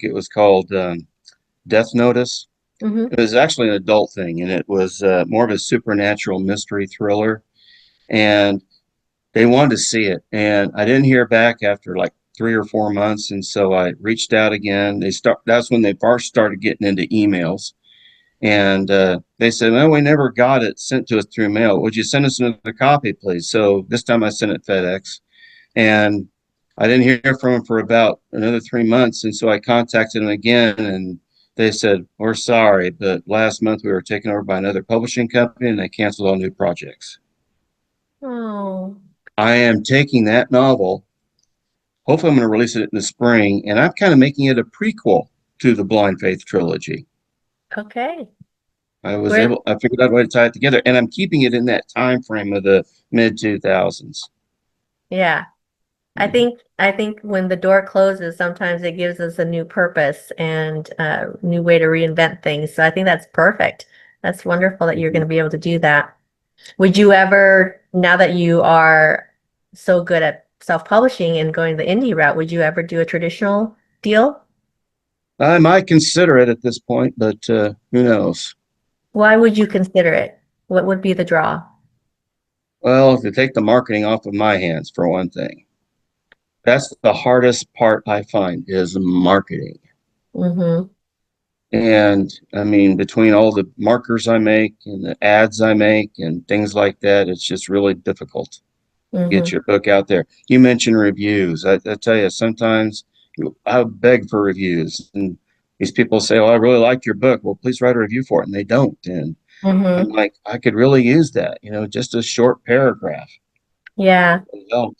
It was called Death Notice. Hmm. It was actually an adult thing, and it was more of a supernatural mystery thriller. And they wanted to see it, and I didn't hear back after like 3 or 4 months, and so I reached out again. That's when they first started getting into emails, and they said, "Well, we never got it sent to us through mail. Would you send us another copy, please?" So this time I sent it FedEx, and I didn't hear from them for about another 3 months, and so I contacted them again, and they said, "We're sorry, but last month we were taken over by another publishing company, and they canceled all new projects." Oh, I am taking that novel. Hopefully, I'm going to release it in the spring, and I'm kind of making it a prequel to the Blind Faith trilogy. okay. I Where, figured out a way to tie it together, and I'm keeping it in that time frame of the mid 2000s. yeah. I think when the door closes, sometimes it gives us a new purpose and a new way to reinvent things. So I think that's perfect. That's wonderful that you're going Mhm. to be able to do that. Would you ever, now that you are so good at self-publishing and going the indie route, would you ever do a traditional deal? I might consider it at this point, but who knows? Why would you consider it? What would be the draw? Well, to take the marketing off of my hands, for one thing, that's the hardest part I find is marketing. Mm-hmm. And I mean, between all the markers I make and the ads I make and things like that, it's just really difficult to get Mm-hmm. your book out there. You mentioned reviews. I tell you, sometimes I beg for reviews, and these people say, "Oh, I really liked your book. Well, please write a review for it," and they don't. And I'm Mm-hmm. like, I could really use that, just a short paragraph. Yeah. They don't.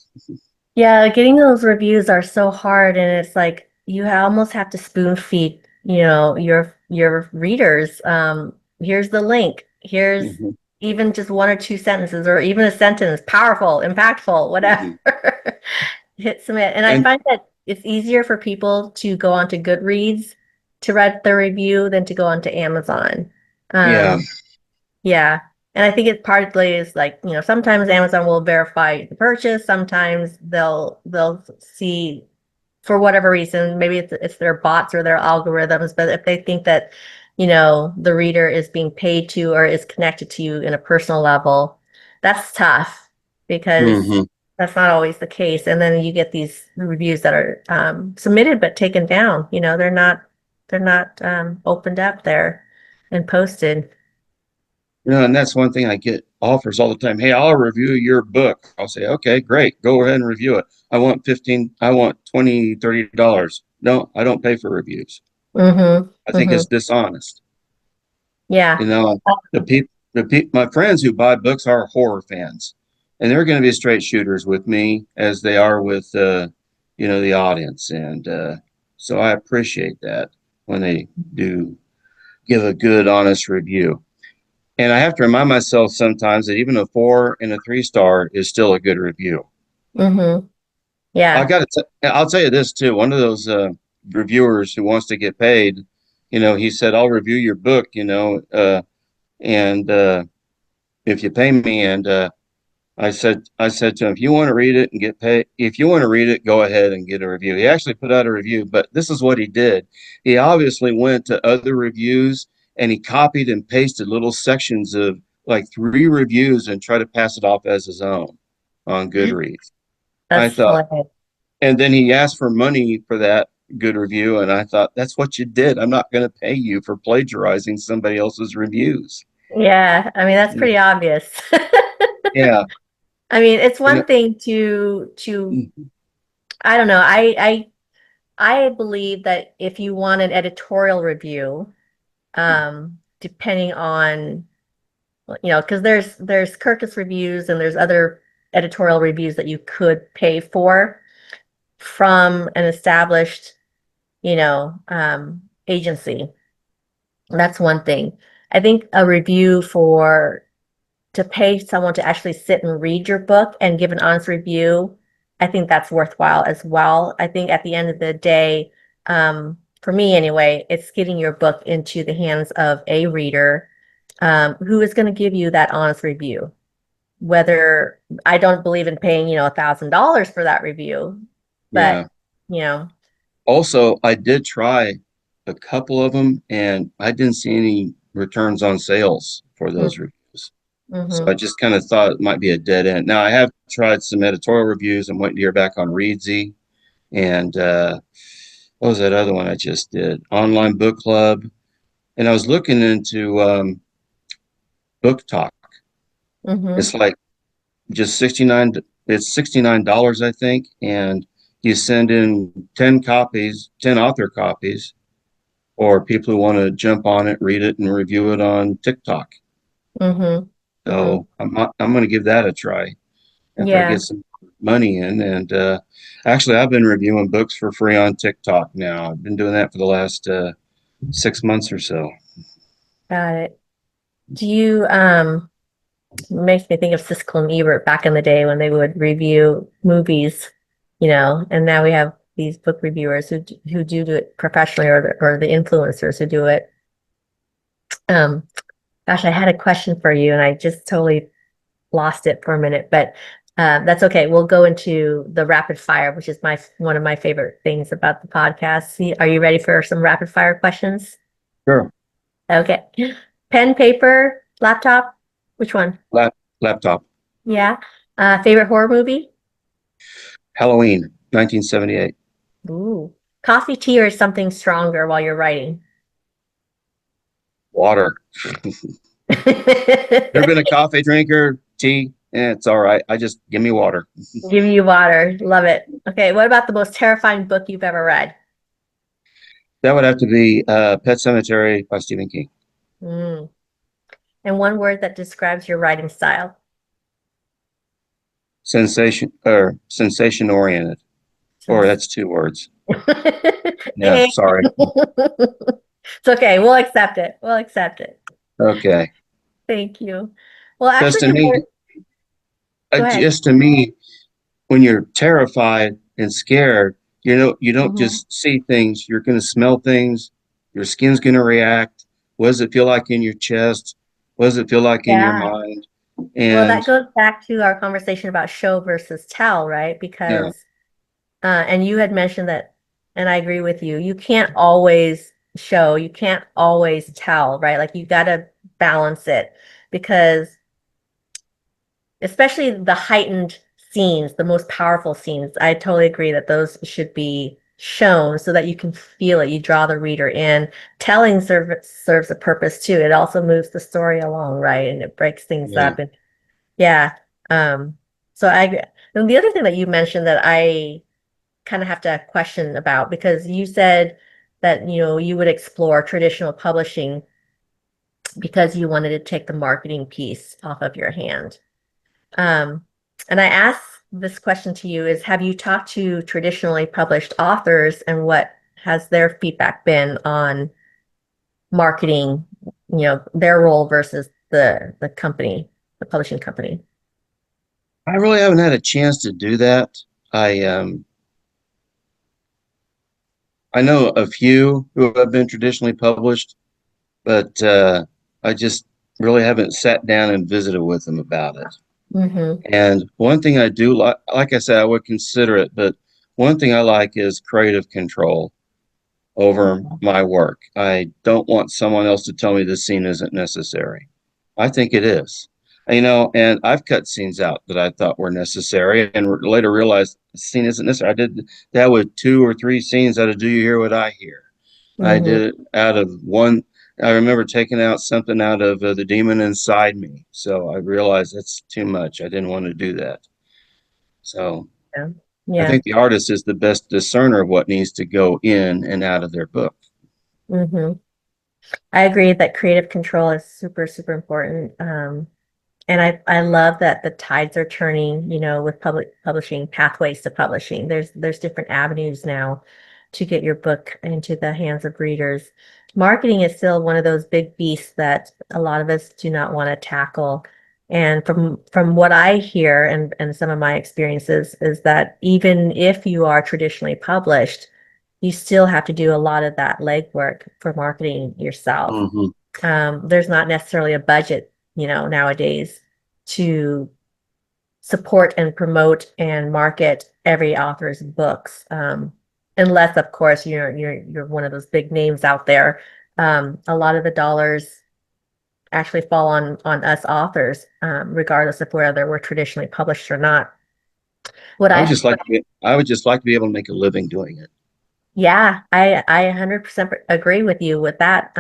Yeah, getting those reviews are so hard, and it's like you almost have to spoon feed, your readers. Here's the link. Here's Mhm, even just one or two sentences, or even a sentence, powerful, impactful, whatever. mhm. Hit submit. And I And find that it's easier for people to go onto Goodreads to write the review than to go onto Amazon. yeah, Um, yeah. And I think it partly is like, sometimes Amazon will verify the purchase, sometimes they'll see for whatever reason, maybe it's their bots or their algorithms, but if they think that, the reader is being paid to or is connected to you in a personal level, that's tough because hmm that's not always the case. And then you get these reviews that are submitted but taken down. They're not opened up there and posted. and that's one thing I get offers all the time. Hey, I'll review your book. I'll say, okay, great. Go ahead and review it. I want 20, $30. No, I don't pay for reviews. Mm-hmm. I think Mm-hmm. it's dishonest. Yeah. You know, my friends who buy books are horror fans, and they're going to be straight shooters with me as they are with, the audience. And so I appreciate that when they do give a good, honest review. And I have to remind myself sometimes that even a 4 and a 3 star is still a good review. Mm-hmm. Yeah. I'll tell you this too. One of those reviewers who wants to get paid, he said, "I'll review your book, and if you pay me." And I said to him, "If you want to read it and get paid, if you want to read it, go ahead and get a review." He actually put out a review, but this is what he did. He obviously went to other reviews and he copied and pasted little sections of like 3 reviews and tried to pass it off as his own on Goodreads. I That's thought, hilarious. and then he asked for money for that good review, and I thought, that's what you did. I'm not going to pay you for plagiarizing somebody else's reviews. Yeah. I mean, that's pretty obvious. Yeah, I mean, it's you one know, thing to I don't know. I believe that if you want an editorial review, depending on, because there's Kirkus reviews and there's other editorial reviews that you could pay for from an established, agency. That's one thing. I think a review for to pay someone to actually sit and read your book and give an honest review, I think that's worthwhile as well. I think at the end of the day, for me anyway, it's getting your book into the hands of a reader who is going to give you that honest review. Whether I don't believe in paying, $1,000 for that review, but yeah. you know, Also, I did try a couple of them and I didn't see any returns on sales for mm, those reviews. So Mm-hmm. I just kind of thought it might be a dead end. Now I have tried some editorial reviews. I'm waiting to hear back on Readsy and what was that other one I just did? Online book club. And I was looking into Book Talk. Mm-hmm. It's like just 69. It's $69, I think, and you send in 10 copies, 10 author copies, or people who want to jump on it, read it, and review it on TikTok. Mm-hmm. Mm-hmm. So I'm going to give that a try after I get Yeah, some money in. And actually, I've been reviewing books for free on TikTok now. I've been doing that for the last 6 months or so. got it. Do you makes me think of Siskel and Ebert back in the day when they would review movies, and now we have these book reviewers who do it professionally, or the influencers who do it. Um, Gosh, I had a question for you and I just totally lost it for a minute, but that's okay. We'll go into the rapid fire, which is my one of my favorite things about the podcast. See, are you ready for some rapid fire questions? Sure. Okay. Pen, paper, laptop, which one? Lap- Laptop. Yeah. Favorite horror movie? Halloween, 1978. Ooh. Coffee, tea, or something stronger while you're writing? Water. Never been a coffee drinker, tea. It's all right. I just give me water. Give you water. Love it. Okay. What about the most terrifying book you've ever read? That would have to be Pet Cemetery by Stephen King. Mm. And one word that describes your writing style. Sensation oriented. Or Since- that's 2 words. Yeah, Hey. sorry. It's okay. We'll accept it. We'll accept it. Okay. Thank you. Well, Because actually, go ahead. just to me, when you're terrified and scared, you don't Hmm. just see things. You're going to smell things. Your skin's going to react. What does it feel like in your chest? What does it feel like in your Yeah. mind? Well, And that goes back to our conversation about show versus tell, right? yeah, Because, and you had mentioned that, and I agree with you, you can't always show, you can't always tell, right? Like you got to balance it because especially the heightened scenes, the most powerful scenes, I totally agree that those should be shown so that you can feel it. You draw the reader in. Telling serves a purpose too. It also moves the story along, right? And it breaks things yeah. up. And yeah. Um, so and the other thing that you mentioned that I kind of have to question about, because you said that, you would explore traditional publishing because you wanted to take the marketing piece off of your hand. Um, and I ask this question to you is, have you talked to traditionally published authors and what has their feedback been on marketing, their role versus the company, the publishing company? I really haven't had a chance to do that. I I know a few who have been traditionally published, but I just really haven't sat down and visited with them about it. Mm-hmm. And one thing I do like I said, I would consider it, but one thing I like is creative control over my work. I don't want someone else to tell me this scene isn't necessary. I think it is. And I've cut scenes out that I thought were necessary and later realized the scene isn't necessary. I did that with 2 or 3 scenes out of Do You Hear What I Hear? I Mm-hmm. did it out of one. I remember taking out something out of The Demon Inside Me. So I realized that's too much. I didn't want to do that. So Yeah. I Yeah. think the artist is the best discerner of what needs to go in and out of their book. Mm-hmm. I agree that creative control is super, super important. And I love that the tides are turning, with publishing, pathways to publishing. There's different avenues now to get your book into the hands of readers. Marketing is still one of those big beasts that a lot of us do not want to tackle. And from what I hear and some of my experiences is that even if you are traditionally published, you still have to do a lot of that legwork for marketing yourself. Mm-hmm. There's not necessarily a budget, nowadays to support and promote and market every author's books. Unless, of course, you're one of those big names out there. A lot of the dollars actually fall on us authors, regardless of whether we're traditionally published or not. What I I would just like to be able to make a living doing it. Yeah, I 100% agree with you with that.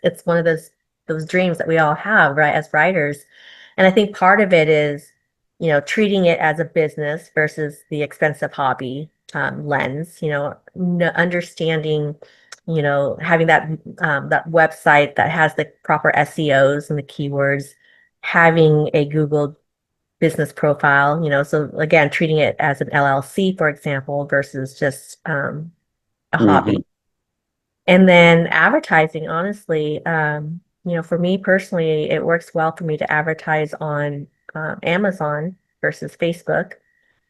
It's one of those dreams that we all have, right, as writers. And I think part of it is, treating it as a business versus the expensive hobby lens, understanding, having that website that has the proper SEOs and the keywords, having a Google business profile, so again, treating it as an LLC, for example, versus just a Mm-hmm. hobby. And then advertising, honestly, for me personally, it works well for me to advertise on Amazon versus Facebook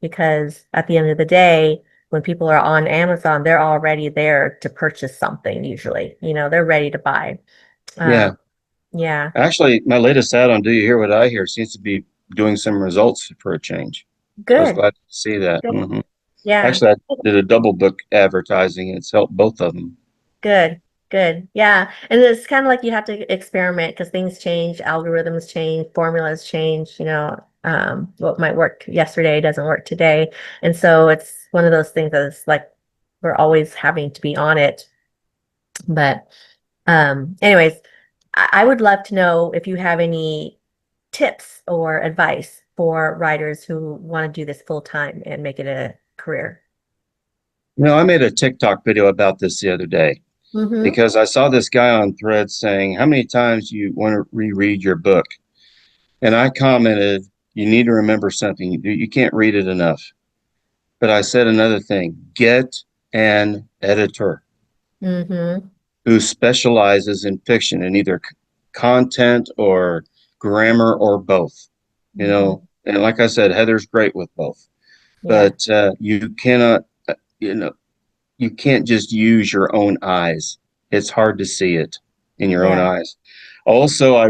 because at the end of the day, when people are on Amazon, they're already there to purchase something usually. They're ready to buy. Yeah. Um, yeah, Actually, my latest ad on Do You Hear What I Hear seems to be doing some results for a change. I was good, glad to see that. good. Hmm. Yeah. Actually, I did a double book advertising. It's helped both of them. Good, good. Yeah. And it's kind of like you have to experiment because things change, algorithms change, formulas change, what might work yesterday doesn't work today. And so it's one of those things that's like we're always having to be on it. But anyways, I would love to know if you have any tips or advice for writers who want to do this full time and make it a career. I made a TikTok video about this the other day Mm-hmm. because I saw this guy on Threads saying, "How many times you want to reread your book?" And I commented, "You need to remember something. You can't read it enough." But I said another thing: get an editor Mm-hmm. who specializes in fiction in either content or grammar or both. Mm-hmm. And like I said, Heather's great with both, Yeah. but you cannot, you know, you can't just use your own eyes. It's hard to see it in your own Yeah. eyes. Also, I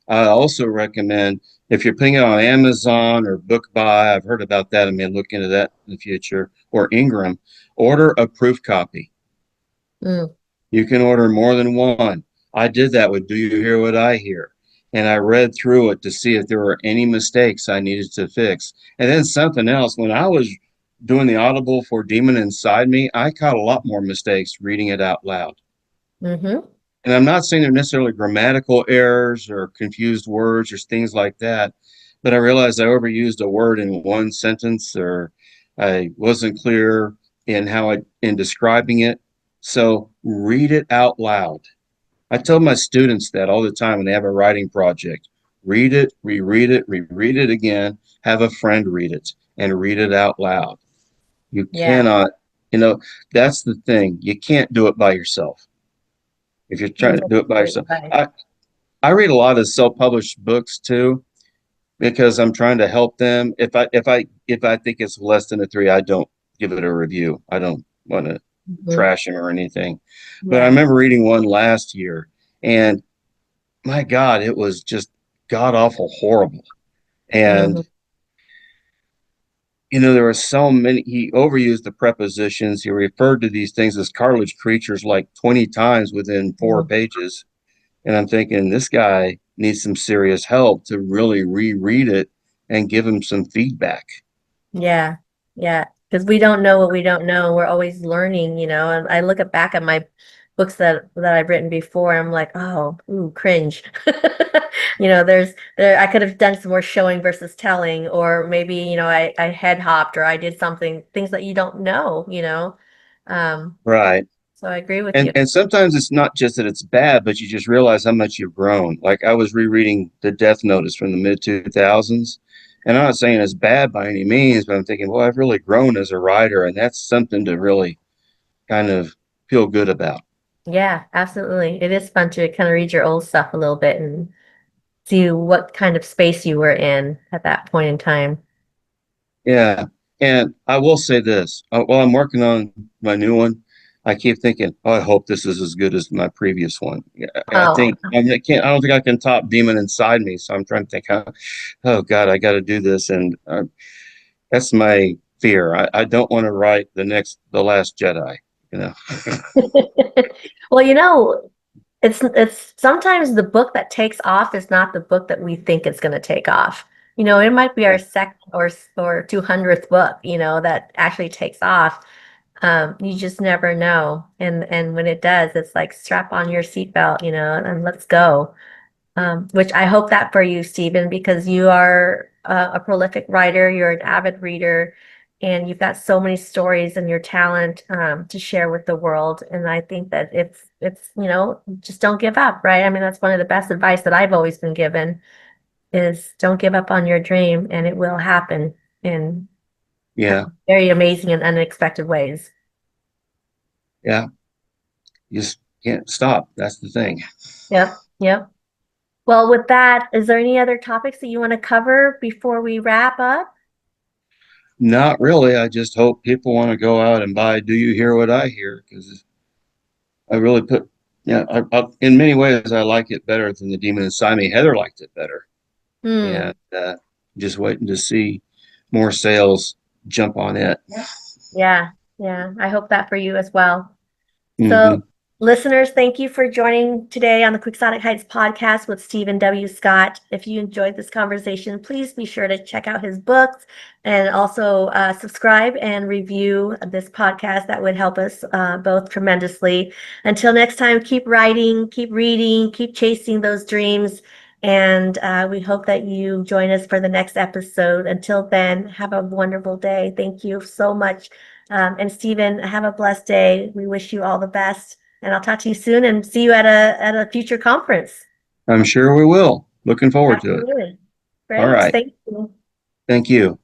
also recommend if you're putting it on Amazon or BookBuy, I've heard about that. I may look into that in the future, or Ingram, order a proof copy. Mm. You can order more than one. I did that with Do You Hear What I Hear? And I read through it to see if there were any mistakes I needed to fix. And then something else, when I was doing the audible for Demon Inside Me, I caught a lot more mistakes reading it out loud. Mm-hmm. And I'm not saying they're necessarily grammatical errors or confused words or things like that, but I realized I overused a word in one sentence or I wasn't clear in describing it. So read it out loud. I tell my students that all the time when they have a writing project. Read it, reread it again, have a friend read it and read it out loud. You Yeah. cannot, you know, that's the thing. You can't do it by yourself. If you're trying to That's do it by great yourself. advice. I read a lot of self-published books too because I'm trying to help them. If I think it's less than a 3, I don't give it a review. I don't want to Mhm. trash him or anything. But I Yeah. remember reading one last year, and my God, it was just god awful horrible. And Hmm. there were so many. He overused the prepositions. He referred to these things as cartilage creatures like 20 times within 4 pages. And I'm thinking this guy needs some serious help to really reread it and give him some feedback. Yeah. Yeah. Because we don't know what we don't know. We're always learning, and I look back at my books that I've written before, and I'm like, oh, ooh, cringe. I could have done some more showing versus telling, or maybe, I head hopped or I did something, things that you don't know. Um, Right. so I agree with And you. and sometimes it's not just that it's bad, but you just realize how much you've grown. Like I was rereading The Death Notice from the mid 2000s, and I'm not saying it's bad by any means, but I'm thinking, well, I've really grown as a writer, and that's something to really kind of feel good about. Yeah, absolutely. It is fun to kind of read your old stuff a little bit and see what kind of space you were in at that point in time. Yeah. And I will say this, while I'm working on my new one, I keep thinking, oh, I hope this is as good as my previous one. Yeah, I Oh, think I don't think I can top Demon Inside Me. So I'm trying to think, oh God, I got to do this. And that's my fear. I don't want to write The Last Jedi, you know? well, it's sometimes the book that takes off is not the book that we think it's going to take off. It might be our Yeah. second or 200th book, that actually takes off. You just never know. And when it does, it's like strap on your seatbelt, and let's go. Which I hope that for you, Stephen, because you are a prolific writer, you're an avid reader, and you've got so many stories and your talent to share with the world. And I think that it's just don't give up, right? I mean, that's one of the best advice that I've always been given is don't give up on your dream, and it will happen in Yeah. very amazing and unexpected ways. Yeah. You just can't stop. That's the thing. Yep, yep. Well, with that, is there any other topics that you want to cover before we wrap up? Not really. I just hope people want to go out and buy Do You Hear What I Hear? Because I really put, yeah, in many ways, I like it better than The Demon Inside Me. Heather liked it better. Hmm. And just waiting to see more sales jump on it. Yeah, yeah. I hope that for you as well. Hmm. So, listeners, thank you for joining today on the Quixotic Heights podcast with Stephen W. Scott. If you enjoyed this conversation, please be sure to check out his books and also subscribe and review this podcast. That would help us both tremendously. Until next time, keep writing, keep reading, keep chasing those dreams. And we hope that you join us for the next episode. Until then, have a wonderful day. Thank you so much. And Stephen, have a blessed day. We wish you all the best. And I'll talk to you soon and see you at a future conference. I'm sure we will. Looking forward to it. Absolutely. All Great. right. Thank you. Thank you.